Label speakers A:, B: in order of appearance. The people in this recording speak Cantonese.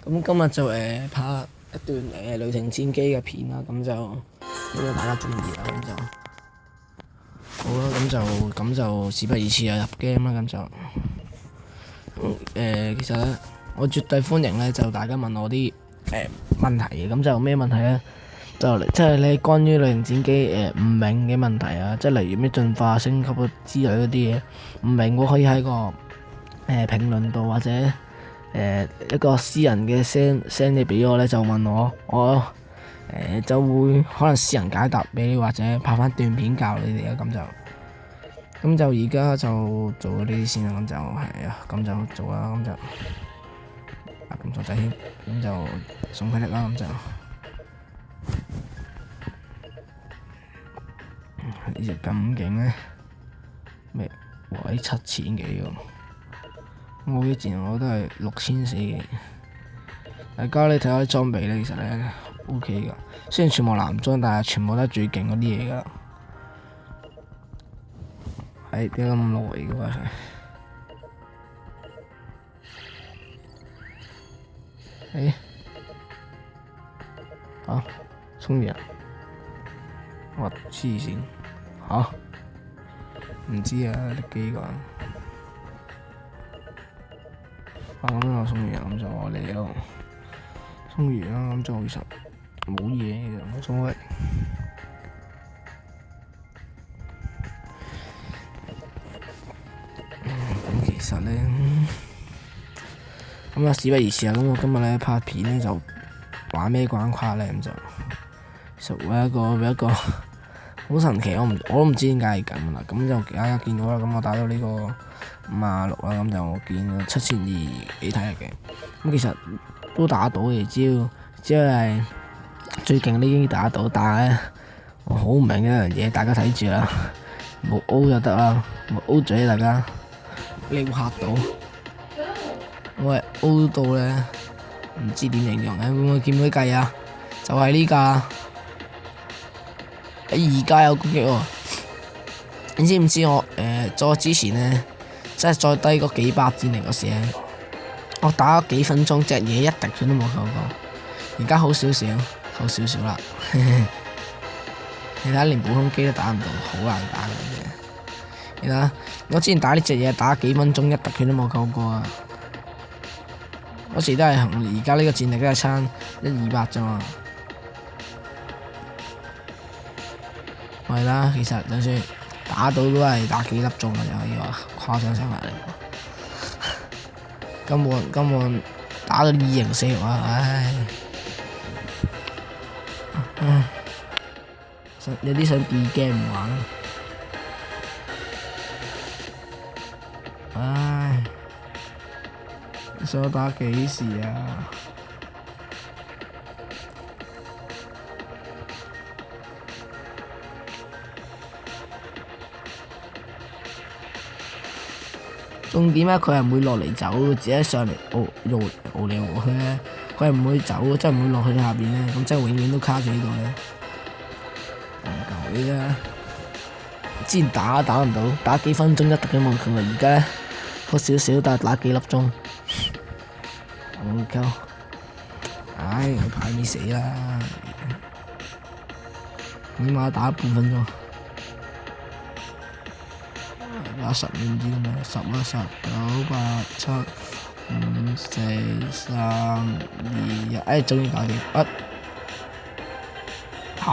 A: 咁今日就拍一段雷霆戰機嘅片啦，咁就如果大家中意啦，咁就好啦，咁就事不宜遲啊，入 game 啦，咁就其實咧，我絕對歡迎咧，就大家問我啲問題嘅，咁就咩問題咧？就即係你關於雷霆戰機唔明嘅問題啊，即係例如咩進化升級啊之類嗰啲嘢唔明，我可以喺個評論度或者一個私人嘅 send 嘢俾我咧，就問我就會可能私人解答俾你，或者拍翻段片教你哋啊，咁就而家就做呢啲先啦，咁就係啊，咁就做啦，咁就仔，咁就送佢力啦，咁就。呢隻咁勁咧，咩？喂，7000幾喎！我嘅戰我都係6400幾。大家你睇下啲裝備咧，其實咧 OK 噶，雖然全部男裝，但係全部都係最勁嗰啲嘢噶。係點解咁耐嘅話係？衝完啊！我黐線嚇，唔知啊，啲機個。咁我送完咁就我嚟咯，送完啦，咁就其實冇嘢嘅，冇所謂。咁其實咧，咁啊事不宜遲啊，咁我今日咧拍片咧就玩咩關卡咧，咁就其實會一個好神奇，我都唔知點解係咁啦。咁就大家見到啦，咁我打到呢個56啦，咁就我見到7200幾睇下嘅。咁其實都打到嘅，只要係最勁嗰啲已經打到，但係咧我好唔明一樣嘢，大家睇住啦，冇 O 就得啦，冇 O 嘴大家，你會嚇到，我係 O 到咧，唔知點形容咧，會唔會見到啲計啊？就係呢架。而家有攻擊喎，你知唔知我再之前呢，即係再低嗰幾百戰力嗰時咧，我打咗幾分鐘隻嘢一滴血都冇扣過，而家好少少，好少少啦。你睇連普通機都打唔到，好難打嘅嘢。你睇我之前打呢隻嘢打幾分鐘一滴血都冇扣過啊！嗰時都係而家呢個戰力都係差100-200啫嘛。係啦，其實就算打到都係打幾粒鐘嘅，就可以話誇張上嚟。根本打到204啊！唉，有啲想 B game 唔玩。唉，想打幾時啊？重點咧，佢係唔會落嚟走，自己上嚟熬嚟熬去咧，佢係唔會走，即係唔會落去下邊咧，咁即係永遠都卡住呢度咧。舊嘅啫，之前打唔到，打幾分鐘一滴都冇佢，而家咧好少少，但係打幾粒鐘，好夠。唉，我排你死啦，起碼打半分鐘。打10秒唔知咁樣，10啦，10、9、8、7、5、4、3、2、1，終於搞掂。嚇！